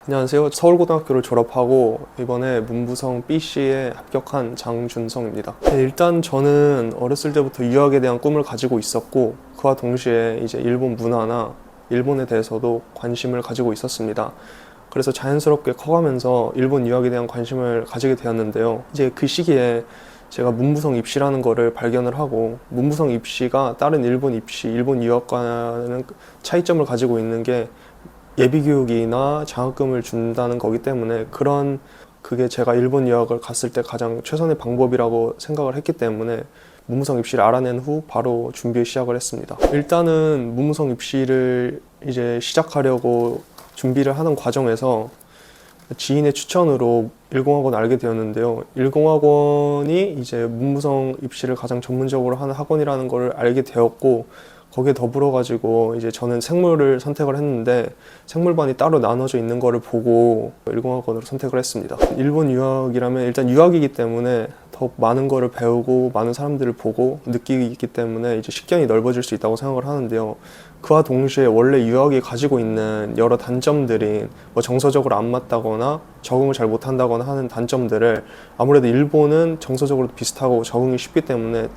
안녕하세요. 서울고등학교를 졸업하고 이번에 문부성 BC에 합격한 장준성입니다. 일단 저는 어렸을 때부터 유학에 대한 꿈을 가지고 있었고, 그와 동시에 이제 일본 문화나 일본에 대해서도 관심을 가지고 있었습니다. 그래서 자연스럽게 커가면서 일본 유학에 대한 관심을 가지게 되었는데요. 이제 그 시기에 제가 문부성 입시라는 거를 발견을 하고, 문부성 입시가 다른 일본 입시, 일본 유학과는 차이점을 가지고 있는 게 예비교육이나 장학금을 준다는 거기 때문에, 그게 제가 일본 유학을 갔을 때 가장 최선의 방법이라고 생각을 했기 때문에 문무성 입시를 알아낸 후 바로 준비 시작을 했습니다. 일단은 문무성 입시를 이제 시작하려고 준비를 하는 과정에서 지인의 추천으로 일공학원을 알게 되었는데요. 일공학원이 이제 문무성 입시를 가장 전문적으로 하는 학원이라는 걸 알게 되었고, 거기에 더불어 가지고 이제 저는 생물을 선택을 했는데, 생물반이 따로 나눠져 있는 거를 보고 일공학원으로 선택을 했습니다. 일본 유학이라면 일단 유학이기 때문에 더 많은 거를 배우고 많은 사람들을 보고 느끼기 때문에 이제 식견이 넓어질 수 있다고 생각을 하는데요. 그와 동시에 원래 유학이 가지고 있는 여러 단점들이 뭐 정서적으로 안 맞다거나 적응을 잘 못한다거나 하는 단점들을, 아무래도 일본은 정서적으로 비슷하고 적응이 쉽기 때문에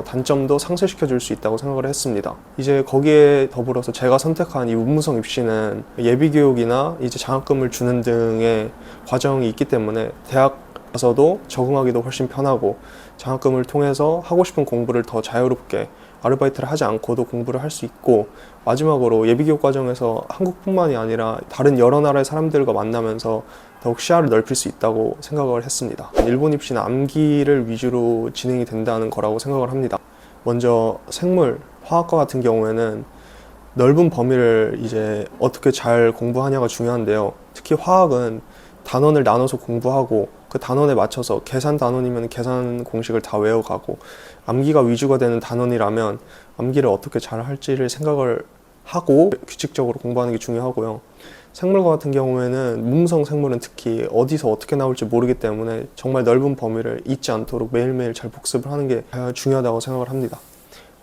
단점도 상쇄시켜 줄 수 있다고 생각을 했습니다. 이제 거기에 더불어서 제가 선택한 이 문무성 입시는 예비교육이나 이제 장학금을 주는 등의 과정이 있기 때문에 대학 가서도 적응하기도 훨씬 편하고, 장학금을 통해서 하고 싶은 공부를 더 자유롭게 아르바이트를 하지 않고도 공부를 할 수 있고, 마지막으로 예비교육 과정에서 한국뿐만이 아니라 다른 여러 나라의 사람들과 만나면서 더욱 시야를 넓힐 수 있다고 생각을 했습니다. 일본 입시는 암기를 위주로 진행이 된다는 거라고 생각을 합니다. 먼저 생물, 화학과 같은 경우에는 넓은 범위를 이제 어떻게 잘 공부하냐가 중요한데요. 특히 화학은 단원을 나눠서 공부하고, 그 단원에 맞춰서 계산 단원이면 계산 공식을 다 외워가고, 암기가 위주가 되는 단원이라면 암기를 어떻게 잘 할지를 생각을 하고 규칙적으로 공부하는 게 중요하고요. 생물과 같은 경우에는 문무성 생물은 특히 어디서 어떻게 나올지 모르기 때문에 정말 넓은 범위를 잊지 않도록 매일매일 잘 복습을 하는 게 중요하다고 생각을 합니다.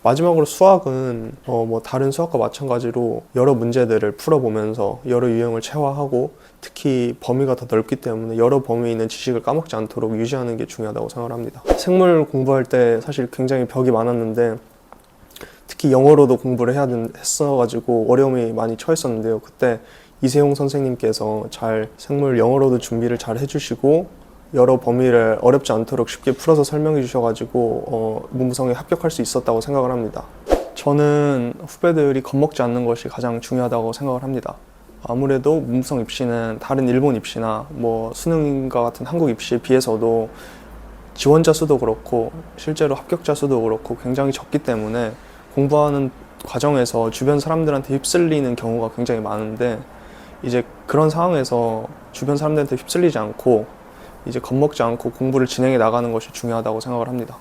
마지막으로 수학은 뭐 다른 수학과 마찬가지로 여러 문제들을 풀어보면서 여러 유형을 체화하고, 특히 범위가 더 넓기 때문에 여러 범위에 있는 지식을 까먹지 않도록 유지하는 게 중요하다고 생각을 합니다. 생물 공부할 때 사실 굉장히 벽이 많았는데, 특히 영어로도 공부를 했어가지고 어려움이 많이 처했었는데요. 그때 이세용 선생님께서 잘 생물 영어로도 준비를 잘 해주시고, 여러 범위를 어렵지 않도록 쉽게 풀어서 설명해 주셔가지고 문무성에 합격할 수 있었다고 생각을 합니다. 저는 후배들이 겁먹지 않는 것이 가장 중요하다고 생각을 합니다. 아무래도 문무성 입시는 다른 일본 입시나 뭐 수능과 같은 한국 입시에 비해서도 지원자 수도 그렇고 실제로 합격자 수도 그렇고 굉장히 적기 때문에 공부하는 과정에서 주변 사람들한테 휩쓸리는 경우가 굉장히 많은데, 이제 그런 상황에서 주변 사람들한테 휩쓸리지 않고 이제 겁먹지 않고 공부를 진행해 나가는 것이 중요하다고 생각을 합니다.